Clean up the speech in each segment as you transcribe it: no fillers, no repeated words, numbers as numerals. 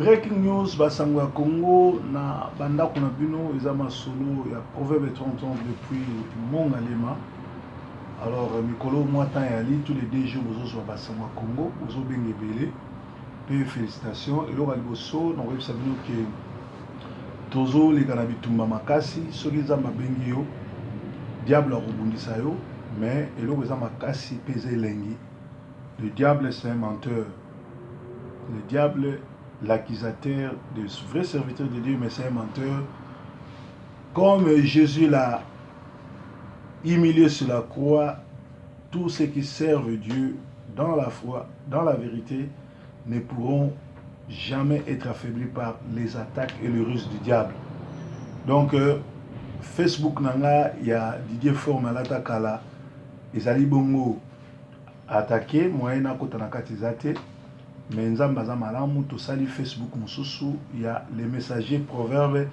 Breaking news, Basango Congo, na banda kuna bino, ezama solo, ya proverbe 30 ans depuis mon alema. Alors, Mikolo, moi, tant yali, tous les 2 jours, vous avez Basango Congo, vous avez bien belé. Peu félicitations. Et là, nous avons savons que Tozo, les Ganabitumba Makasi, ceux qui ont bengi yo, diable a rebondissé yo, mais et là, vous avez Makasi pesé lengi. Le diable, c'est un menteur. Le diable, l'accusateur de vrai serviteur de Dieu, mais c'est un menteur. Comme Jésus l'a humilié sur la croix, tous ceux qui servent Dieu dans la foi, dans la vérité, ne pourront jamais être affaiblis par les attaques et les ruses du diable. Donc, Facebook nanga, il y a Didier Forme à l'attaque à la Ezali Bongo attaqué, moyen à côté de mais nzambaza malamu to sali Facebook mususu il y a les messagers proverbes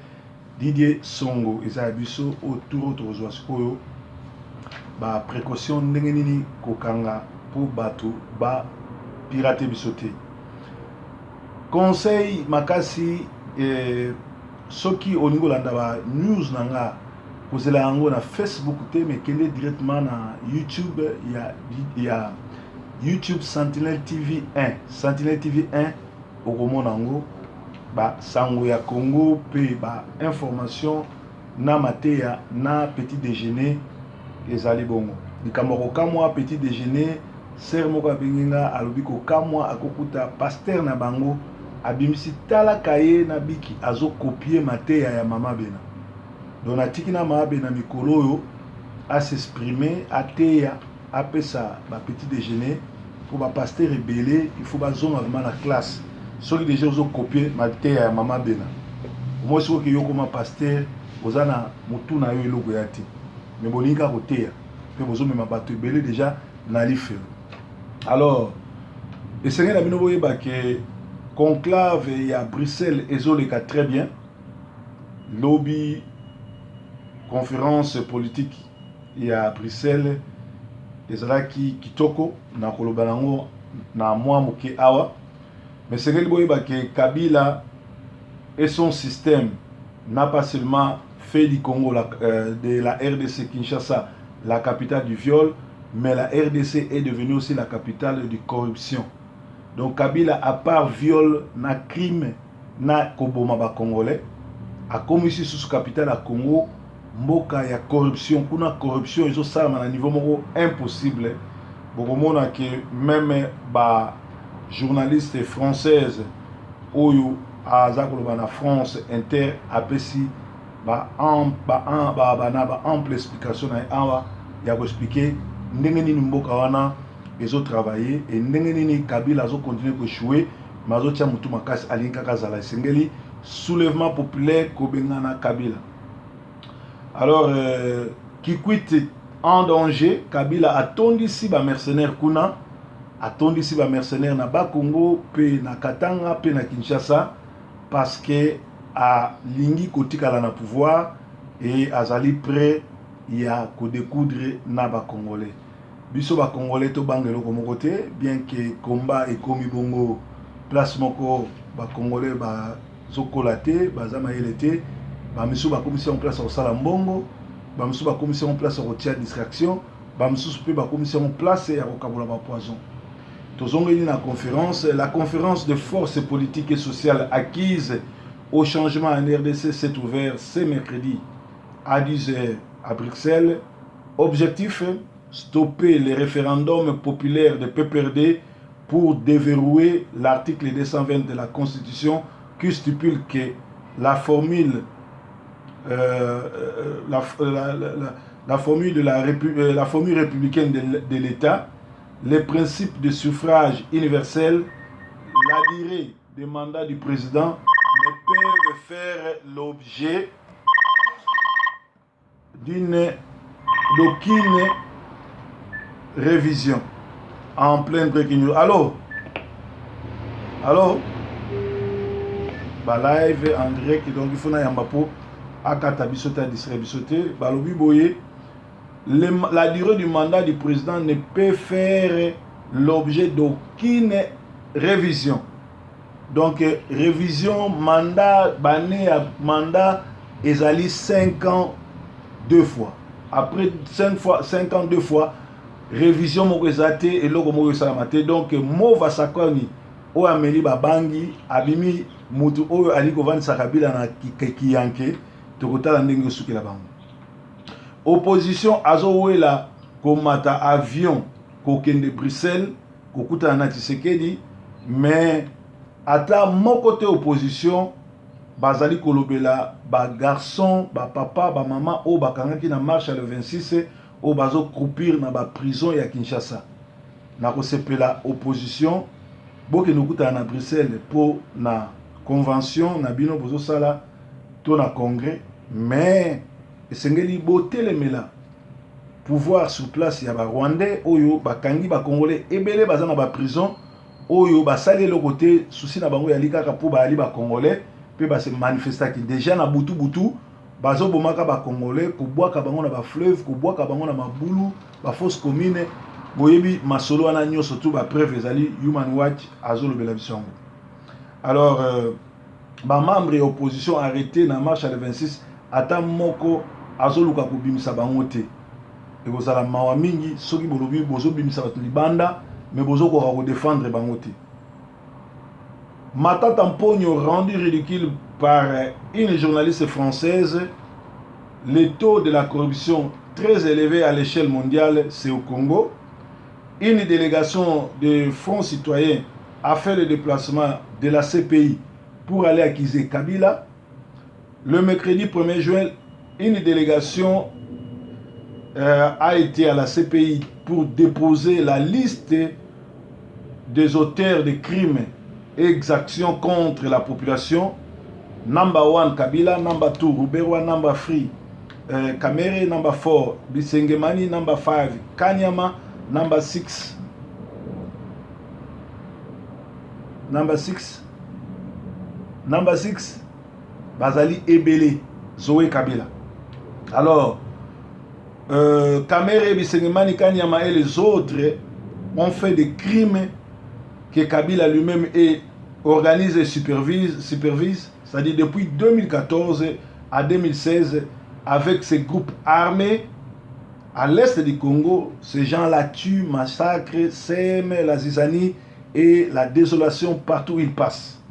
Didier Songo ezabiso autour tozwa sikoyo ba précaution ndenge nini kokanga pour bato ba pirater bisoté conseil makasi soki olingo landa ba news nanga kozela yango na Facebook te mais kende directement na YouTube il y a YouTube Sentinelle TV 1. Sentinelle TV 1, au Romonango, Sango ya Congo, pe information, na matéya, na petit déjeuner, les alibongo. Ni kamoro kamwa petit déjeuner, ser moka benginga, alobiko kamwa akokuta pasteur na bango, abimisi tala kaye na biki, azo copier matéya ya mama bena. Donatiki na mama bena mikolo yo, à s'exprimer, à teya, après ça, petit déjeuner, pour ma pasteur rebelle, il faut que vraiment la classe. Ceux qui déjà ont copié ma tête à maman Bena. Moi, je suis comme pasteur, vous avez un na yo logo yati. Mais bon, il y a côté. Mais vous avez ma bateau rebelle déjà na l'ifel. Alors, le Seigneur a mis que conclave il y a Bruxelles et Zoleka très bien. Lobby, conférence politique il y a Bruxelles. Ezalaki kitoko na koloba nango na mwa moke awa mais c'est que Kabila et son système n'a pas seulement fait du Congo de la RDC Kinshasa la capitale du viol, mais la RDC est devenue aussi la capitale de corruption. Donc Kabila à part viol na crime na koboma ba congolais a commis sous capitale à Congo mboka ya corruption kuna corruption izo sama na niveau moko impossible bokomona que même ba journaliste française oyo aza koloba na France Inter apesi ample explication na awa ya ko expliquer ndenge nini mboka wana ezo travailler et ndenge nini Kabila azo continuer ko jouer mazo tia mutu makasi alinga kazala sengeli soulèvement populaire ko bengana Kabila. Alors, Kikwit en danger, Kabila a tondi si ba mercenaire kuna, a tondi si ba mercenaire na Bakongo, pe na Katanga, pe na Kinshasa, parce que a lingi kotikala na pouvoir et azali prêt il a ko découdre na ba Congolais. Biso ba Congolais to bangelo ko mokote, bien que combat et komi bongo place moko ba Congolais ba zokolate, ba zama yelete. Bamisu ba commission en place au Salambongo, bamisu ba commission en place au tia distraction, bamisu pe ba commission en place et au kabola ba poison. Tozongeli na conférence, la conférence de forces politiques et sociales acquises au changement en RDC s'est ouverte ce mercredi à 10h à Bruxelles. Objectif stopper les référendums populaires de PPRD pour déverrouiller l'article 220 de la Constitution qui stipule que la formule la formule républicaine de l'État, les principes de suffrage universel, la durée des mandats du président ne peuvent faire l'objet d'aucune révision. En pleine breaking news. Allô? Live en direct, donc il faut na yambapo. La durée du mandat du président ne peut faire l'objet d'aucune révision. Donc révision mandat bané mandat ezali 5 ans 2 fois. Après 5 ans 2 fois révision moko ezate et loko moko esalamate. Donc mova sakoni o ameli babangi abimi mutu oyo aliko vandisa Kabila na kiyanke tokotala ndenge sukela bango. Opposition azowela komata avion kokende Bruxelles kokutana na Tshisekedi, mais ata moko te opposition bazali kolobela ba garçon ba papa ba maman o bakangaki na marche le 26 o bazo croupir na ba prison ya Kinshasa. Na kosepela opposition boke nokutana na Bruxelles po na convention na bino bozo sala to na congrès, mais esengeli botelemela pouvoir sur place ya ba Rwandais oyo bakangi ba Congolais ebele baza na ba prison oyo basali le côté souci na bango ya likaka po ba ali ba Congolais pe ba se manifester ki déjà na butu bazo bomaka ba Congolais ko boaka bango na ba fleuve ko boaka bango na mabulu ba fosse commune boyebi masolo wana nyoso tout ba preuve ezali Human Watch azolo bela biso. Alors ba membre de opposition arrêté na marche le 26 ata moko azoluka kobimisa bango te. Et vous allez mawa mingi soki bolobi bozo bimisa bato libanda mais bozo ko défendre bango te. Matata Mpogno rendu ridicule par une journaliste française. Le taux de la corruption très élevé à l'échelle mondiale, c'est au Congo. Une délégation de Front Citoyen a fait le déplacement de la CPI pour aller accuser Kabila. Le mercredi 1er juin, une délégation a été à la CPI pour déposer la liste des auteurs de crimes et exactions contre la population. Number 1 Kabila, number 2 Ruberwa, number 3 Kamere, number 4 Bisengemani, number 5 Kanyama, number 6 Bazali Ebele, Zoé Kabila. Alors Kamere, Bisengemani, Kanyama et les autres ont fait des crimes que Kabila lui-même organise et supervise, c'est-à-dire depuis 2014 à 2016, avec ces groupes armés à l'est du Congo. Ces gens-là tuent, massacrent, sèment la zizanie et la désolation partout où ils passent.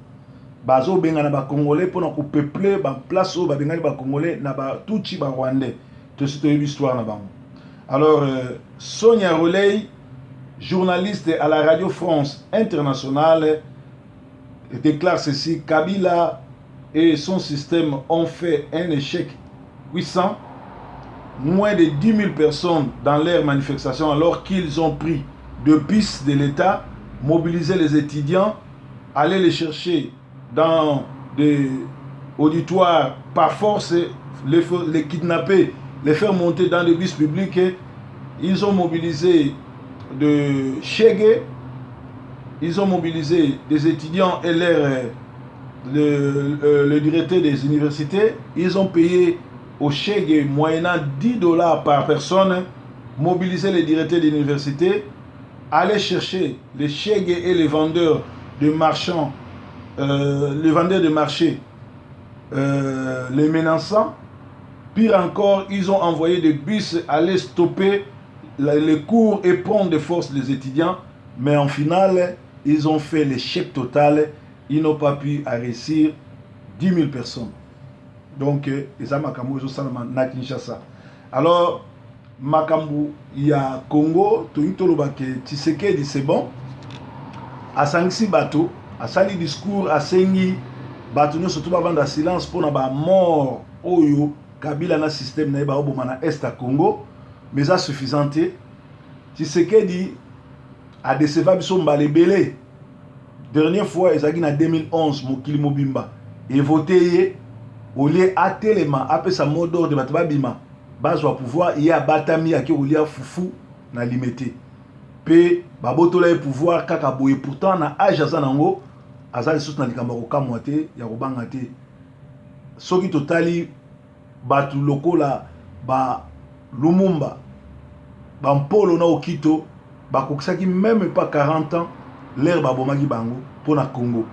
Bazo bengana ba Congolais pour nous peupler ba place où ba bengani ba Congolais na ba tuchi ba Rwandais. Tout cette histoire na bango. Alors Sonia Roley, journaliste à la Radio France Internationale, déclare ceci: Kabila et son système ont fait un échec puissant. Moins de 10 000 personnes dans leurs manifestations, alors qu'ils ont pris deux pistes de l'État, mobilisé les étudiants, aller les chercher dans des auditoires par force, les kidnapper, les faire monter dans des bus publics. Ils ont mobilisé de Chegué, ils ont mobilisé des étudiants et le directeur des universités. Ils ont payé au Chegué moyennant $10 par personne, mobiliser les directeurs des universités, aller chercher les Chegué et les vendeurs de marchands, les vendeurs de marché, les menaçants. Pire encore, ils ont envoyé des bus aller stopper les cours et prendre de force les étudiants, mais en finale, ils ont fait l'échec total. Ils n'ont pas pu réussir 10 000 personnes. Donc, ils ont na Kinshasa. Alors, Makambu, il y a Congo, Tshisekedi, c'est bon. À Sangsi Bato, à Sali discours, à Sengi, Bato, nous surtout avant de silence pour la mort, Oyo, Kabila na système na Eba Obomana Est à Congo. Mais ça suffisant. Tshisekedi a décevé son balébélé. Dernière fois, ils ont dit en 2011, Mokili Mobimba, et voté au lieu à Téléma, après sa mot d'ordre de Batbabima, base au pouvoir, il y a Batami qui au lieu Foufou, na limité. Pe, Babotola le pouvoir, Kakaboye, pourtant, na Ajazanango, Azal Sous na Likamaro Kamwate, Yarobangate. Ce qui totali, Batu Lokola, Ba Lumumba, Bampolo na Okito, Bakokisaki même pas 40 ans, l'air Babomagi Bango pour na Congo.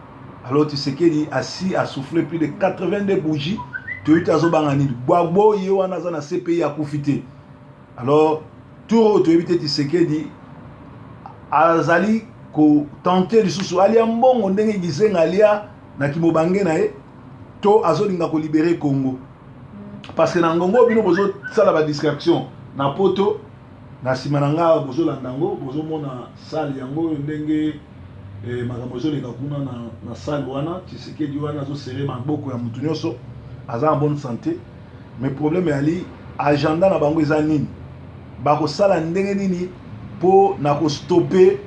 Alors Tshisekedi assis à souffler plus de 82 bougies. Tu as zobangani. Boabo yewana zana CPI a profité. Alors tout tu éviter Tshisekedi azali ko tenter lisusu alia mbongo ndenge gizenga alia na kimobange na e to azolinga ko libérer Congo. Parce que na ngongo bino bozo sala ba distraction na poto na simananga bozo landango bozo mona salle yango ndenge makambo ezoleka kuna na salle wana Tshisekedi wana azosere maboko ya mutu nyonso aza en bonne santé. Mais problème ali agenda na bango eza nini bakosala ndenge nini po na kostopper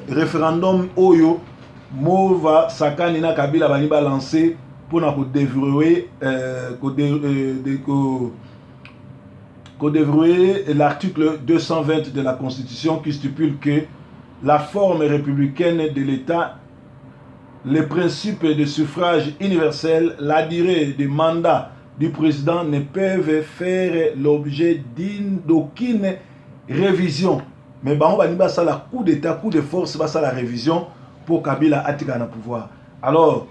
référendum oyo mova sakani na Kabila bani ba lancer pour na déverrouiller l'article 220 de la Constitution qui stipule que la forme républicaine de l'État, les principes de suffrage universel, la durée du mandat du président ne peuvent faire l'objet d'aucune révision. Mais on va dire ça la coup d'état, coup de force, ça la révision pour Kabila atika na pouvoir. Alors,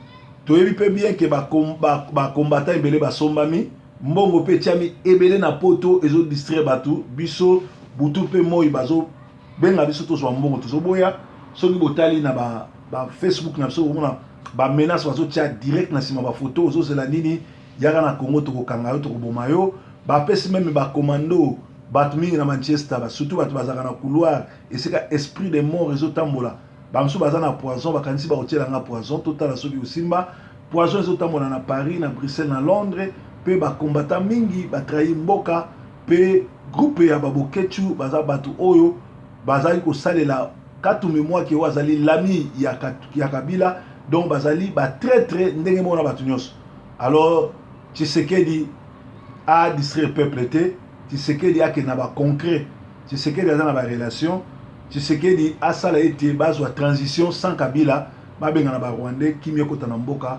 tu sais bien que les combattants ebele basombami, mbongo pe tiami ebele na poto ezo distraire batu, biso butu pe moi bazo benga biso to so mbongo to so boya, soki botali na ba Facebook na biso mona ba menace bazo tia direct na sima ba photo ozo zela nini yaka na Congo to ko kanga yo to ko boma yo, ba pesi même ba commando batu mingi na Manchester ba surtout batu bazaka na couloir et c'est ka esprit de mort ezo tambola. Bamsu baza na poison bakanisi ba otiela nga poison total soki osimba poison ezo tambola na Paris na Bruxelles na Londres pe ba combattant mingi ba trahi mboka pe groupe ya babokechu baza batu oyo bazali ko salela katumi mwa ki wazali l'ami ya Kabila donc bazali ba très ndenge mona batu nyos. Alors Tshisekedi a distraire peuple te, Tshisekedi a ke na ba concret, Tshisekedi a na ba relation, Tshisekedi a sala ete bazwa transition sans Kabila babenga na ba Rwandais kimi ekota na mboka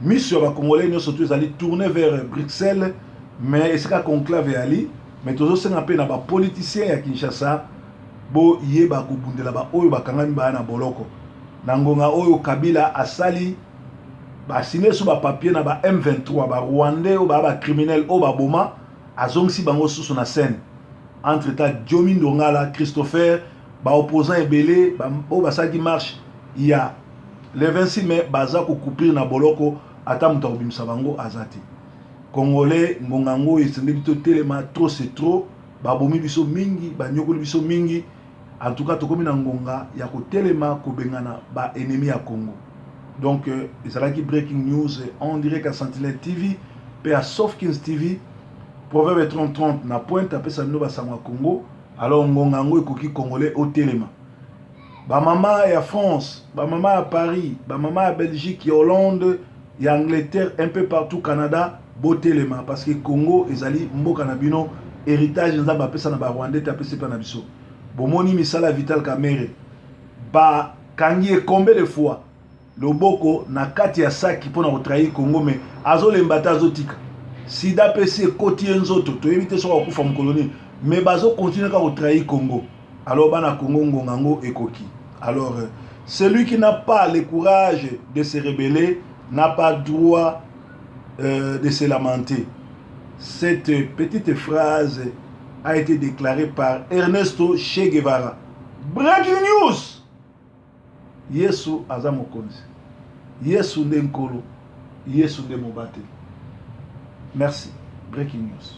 mission ba Congolais nyonso tu ezali tourner vers Bruxelles mais esika conclave ali mais tozo senga pe na ba politiciens ya Kinshasa bo yeba kubundela ba oyo bakangami ba na boloko na ngonga oyo Kabila asali ba signer sur ba papier na ba M23 ba Rwandais ou ba criminel ou ba boma azongsi bango susu na scène entre temps Diomi Ndongala Christopher ba opposant ebele ba o basaki marche il y a le 26 mai baza ko couper na boloko ata muto bimisa bango azati Congolais ngongango esende bito telema trop c'est trop ba bomi biso mingi ba nyokoli biso mingi en tout cas tokomi na ngonga ya ko telema ko bengana ba ennemi ya Congo. Donc ezalaki breaking news en direct à Sentinelle TV pe à Sofkins TV Proverbe 30 na pointe apesa no ba sangwa Congo. Alors ngongango ekoki Congolais au telema ba mama ya France, ba mama à Paris, ba mama à Belgique, ya Hollande, ya Angleterre, un peu partout Canada, botelema parce que Congo ezali mboka na bino héritage nzamba pesa na ba Rwandais tapesi pa na biso. Bomoni misala Vital Kamerhe ba kangi combien de fois loboko na kati ya saki pona ko trahir Congo mais azolemba ta azotika. Sida pesi koti nzoto to éviter so kufa mkoloni mais bazo continuer ka ko trahir Congo. Alors bana Congo ngongango ekoki. Alors, celui qui n'a pas le courage de se rebeller n'a pas droit de se lamenter. Cette petite phrase a été déclarée par Ernesto Che Guevara. Breaking news! Yesu azamokonzi. Yesu nde nkolo. Yesu nde mobate. Merci. Breaking news.